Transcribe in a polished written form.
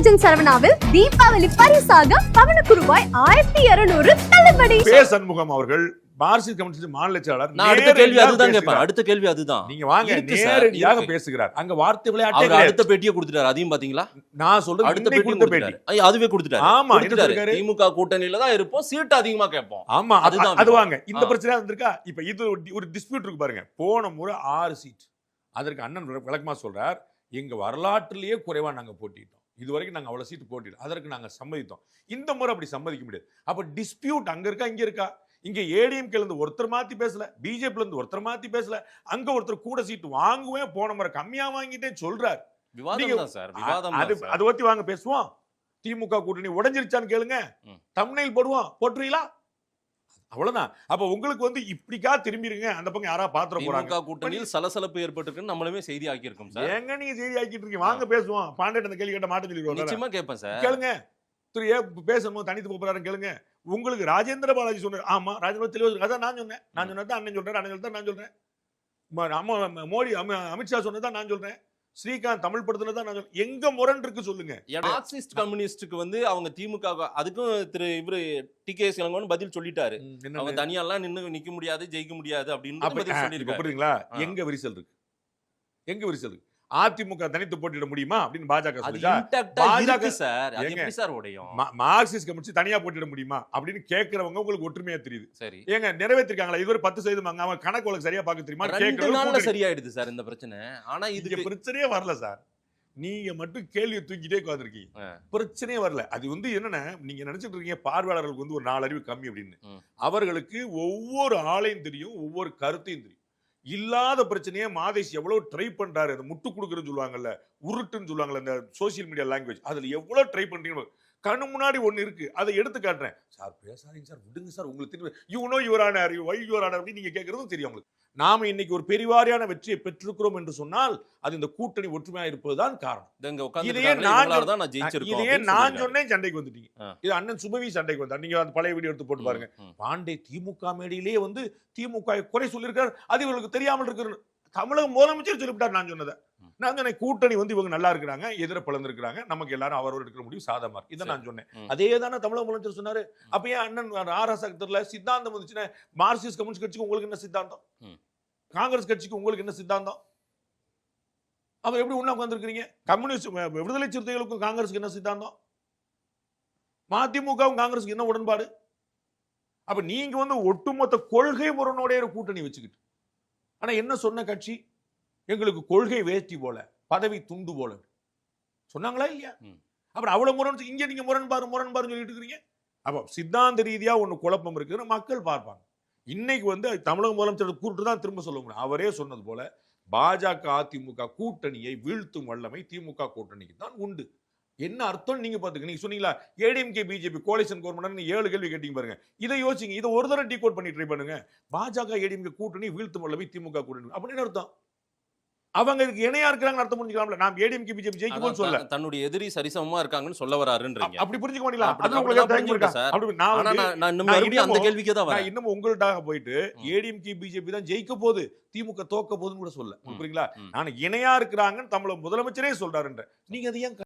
Kitchen சரவணாவில் Deepavali பரிசாக பவனுக்கு ரூபாய் 1200 தள்ளுபடி. சண்முகம் அவர்கள் மார்க்சிஸ்ட் கம்யூனிஸ்ட் மாநில செயலாளர். நான் அடுத்த கேள்வி அதுதான் கேட்பேன். அடுத்த கேள்வி அதுதான். நீங்க வாங்க, நேரடியாக பேசுகிறார். அங்க வார்த்தைகளே அட்டை அடுத்த பேட்டியை கொடுத்துட்டாரு. அதையும் பாத்தீங்களா? நான் சொல்றது அடுத்த பேட்டி அதுவே கொடுத்துட்டாரு. ஆமா, திமுக கூட்டணியில தான் இருப்போம், சீட் அதிகமா கேட்போம். ஆமா, அது வாங்க. இந்த பிரச்சனை வந்திருக்கா? இப்ப இது ஒரு டிஸ்பியூட் இருக்கு பாருங்க. போன முறை 6 சீட். அதற்கு அண்ணன் விளக்கமா சொல்றார், எங்க வரலாற்றிலேயே குறைவா நாங்க போட்டிட்டோம். இதுவரைக்கும் நாங்க அவ்வளவு சீட்டு போட்டிட்டோம். அதற்கு நாங்க சம்மதித்தோம். இந்த முறை அப்படி சம்மதிக்க முடியாது. அப்ப டிஸ்பியூட் அங்க இருக்கா இங்க இருக்கா? இங்க ஏடிஎம்கேல இருந்து ஒருத்தர் மாத்தி பேசல, பிஜேபில இருந்து ஒருத்தர் மாத்தி பேசல, அங்க ஒருத்தர் கூட சீட்டு வாங்குவேன், போன முறை கம்மியா வாங்கிட்டே சொல்றாரு. அது பத்தி வாங்க பேசுவோம். திமுக கூட்டணி உடைஞ்சிருச்சான்னு கேளுங்க, தம்ப்நெயில் போடுவோம், போட்டுறீங்களா? அவ்வளவுதான். அப்ப உங்களுக்கு வந்து இப்படிக்கா திரும்பிருங்க, அந்த பக்கம் யாரா பாத்திர போறாங்க. திமுக கூட்டணியில் சலசலப்பு ஏற்பட்டிருக்குன்னு நம்மளுமே செய்தி ஆக்கியிருக்கோம் சார். எங்க நீங்க செய்தி ஆக்கிட்டு இருக்கீங்க? வாங்க பேசுவோம். பாண்டியன் அந்த கேள்வி கேட்ட மாட்ட சொல்லிடுவாங்க. நிச்சயமா கேட்பேன் சார். கேளுங்க. பேசணும் தனித்து போறாரு கேளுங்க. உங்களுக்கு ராஜேந்திர பாலாஜி சொன்னார். ஆமா, ராஜேந்திர தெளிவா அதான் நான் சொன்னேன். நான் சொன்னதான் அண்ணன் சொல்றேன், அண்ணன் சொல்றேன், நான் சொல்றேன். மோடி அமித்ஷா சொன்னதான் நான் சொல்றேன். ஸ்ரீகாந்த் தமிழ் படுத்தினதான் நான் சொல்றேன். எங்க முரண் இருக்கு சொல்லுங்க. மார்க்சிஸ்ட் கம்யூனிஸ்டுக்கு வந்து அவங்க திமுக அதுக்கும் திரு இவரு டிகே இளங்கோவன் பதில் சொல்லிட்டாரு. அவங்க தனியாலாம் நிக்க முடியாது, ஜெயிக்க முடியாது அப்படின்னு பதில் சொல்லிருக்காரு. புரியுதுங்களா? எங்க விரிசல் இருக்கு? எங்க விரிசல் இருக்கு? அதிமுக தனித்து போட்டிட முடியுமா அப்படின்னு பாஜக சொல்லுச்சா? மார்க்சிஸ்ட் கம்யூனிஸ்ட் தனியா போட்டிட முடியுமா அப்படின்னு கேட்கிறவங்க உங்களுக்கு ஒற்றுமையா தெரியுது. சரி, ஏங்க நிறைவேற்றிருக்காங்களா? இதுவரை 10% அவங்க கணக்கு உங்களுக்கு சரியா பார்க்க தெரியுமா? கேட்கறதுனால சரியாயிடுது சார் இந்த பிரச்சனை. ஆனா இது பிரச்சனையே வரல சார். நீங்க மட்டும் கேள்வியை தூக்கிட்டே உட்காந்துருக்கீங்க. பிரச்சனையே வரல. அது வந்து என்னன்னா, நீங்க நினைச்சிட்டு இருக்கீங்க பார்வையாளர்களுக்கு வந்து ஒரு 4 அறிவு கம்மி அப்படின்னு. அவர்களுக்கு ஒவ்வொரு ஆளையும் தெரியும், ஒவ்வொரு கருத்தையும் தெரியும். இல்லாத பிரச்சனையே மாதேஷ் எவ்வளவு ட்ரை பண்றாரு. அதை முட்டு கொடுக்குறன்னு சொல்லுவாங்கல்ல, உருட்டுன்னு சொல்லுவாங்கல்ல இந்த சோசியல் மீடியா லாங்குவேஜ், அதுல எவ்வளவு ட்ரை பண்றீங்க. கண்ணு முன்னாடி ஒண்ணு இருக்கு, அதை எடுத்து காட்டுறேன். சார் பேசாதீங்க சார், விடுங்க சார், உங்களுக்கு தெரியும், யுவரான அப்படின்னு நீங்க கேட்கறதும் தெரியும் உங்களுக்கு. நாம இன்னைக்கு ஒரு பெரிவாரியான வெற்றியை பெற்றிருக்கிறோம் என்று சொன்னால் அது இந்த கூட்டணி ஒற்றுமையா இருப்பதுதான் காரணம். இதையே நான் சொன்னேன், சண்டைக்கு வந்துட்டீங்க. இது அண்ணன் சுபவி சண்டைக்கு வந்தார். நீங்க அந்த பழைய வீடியோ எடுத்து போட்டு பாருங்க. பாண்டே திமுக மேடையிலேயே வந்து திமுக குறை சொல்லியிருக்காரு, அது இவங்களுக்கு தெரியாமல் இருக்கிறது. தமிழக முதலமைச்சர் சொல்லிவிட்டார். நான் சொன்னதை நான் சொன்னேன், கூட்டணி வந்து இவங்க நல்லா இருக்கிறாங்க, எதிர பிளந்திருக்கிறாங்க, நமக்கு எல்லாரும் அவரோட எடுக்கிற முடிவு சாதமா இதை நான் சொன்னேன். அதே தானே தமிழக முதலமைச்சர் சொன்னாரு. அப்ப ஏன் அண்ணன் ஆராசத்துல சித்தாந்தம் வந்துச்சுன்னா, மார்க்சிஸ்ட் கம்யூனிஸ்ட் கட்சிக்கு உங்களுக்கு என்ன சித்தாந்தம், காங்கிரஸ் கட்சிக்கு உங்களுக்கு என்ன சித்தாந்தம்? அவர் எப்படி உண்ணா உட்கார்ந்துருக்கீங்க? கம்யூனிஸ்ட் விடுதலை சிறுத்தைகளுக்கும் காங்கிரஸுக்கு என்ன சித்தாந்தம்? மதிமுகவும் காங்கிரஸுக்கு என்ன உடன்பாடு? அப்ப நீங்க வந்து ஒட்டுமொத்த கொள்கை முரணோடைய ஒரு கூட்டணி வச்சுக்கிட்டு, ஆனா என்ன சொன்ன கட்சி? எங்களுக்கு கொள்கை வேஷ்டி போல, பதவி துண்டு போல சொன்னாங்களா இல்லையா? அப்புறம் அவ்வளவு முரண் இங்க நீங்க முரண்பாரு சொல்லிட்டு இருக்கீங்க. அப்ப சித்தாந்த ரீதியா ஒண்ணு குழப்பம் இருக்குன்னு மக்கள் பார்ப்பாங்க. இன்னைக்கு வந்து தமிழக முதலமைச்சர் கூட்டு தான் திரும்ப சொல்ல முடியும். அவரே சொன்னது போல பாஜக அதிமுக கூட்டணியை வீழ்த்தும் வல்லமை திமுக கூட்டணிக்கு தான் உண்டு. என்ன அர்த்தம் நீங்க பாத்துக்க. நீங்க சொன்னீங்களா ஏடிஎம்கே பிஜேபி கோலிஷன் கவர்மெண்ட் 7 கேள்வி கேட்டீங்க பாருங்க. இதை யோசிங்க, இதை ஒரு தடவை டீகோட் பண்ணி ட்ரை பண்ணுங்க. பாஜக ஏடிஎம்கே கூட்டணி வீழ்த்தும் வல்லமை திமுக கூட்டணி அப்படின்னு அர்த்தம். அவங்க இணையா இருக்கிறாங்க அர்த்தம் புரிஞ்சுக்கலாம்ல. நாம் ஏடிஎம்கே பிஜேபி ஜெயிக்கும்னு சொல்ல, தன்னுடைய எதிரி சரிசமமா இருக்காங்கன்னு சொல்ல வராருன்றீங்க. அப்படி புரிஞ்சுக்க மாட்டீங்களா? அது உங்களுக்கு தெரிஞ்சிருக்கா? அப்படி நான் அந்த கேள்விக்கே தான் வரேன். இன்னும் உங்கள்ட்டாக போயிட்டு ஏடிஎம்கே பிஜேபி தான் ஜெயிக்க போகுது, திமுக தோக்க போகுதுன்னு கூட சொல்ல. புரியுங்களா? நான் இணையா இருக்கிறாங்கன்னு தமிழக முதலமைச்சரே சொல்றாருன்ற நீங்க அதை ஏன்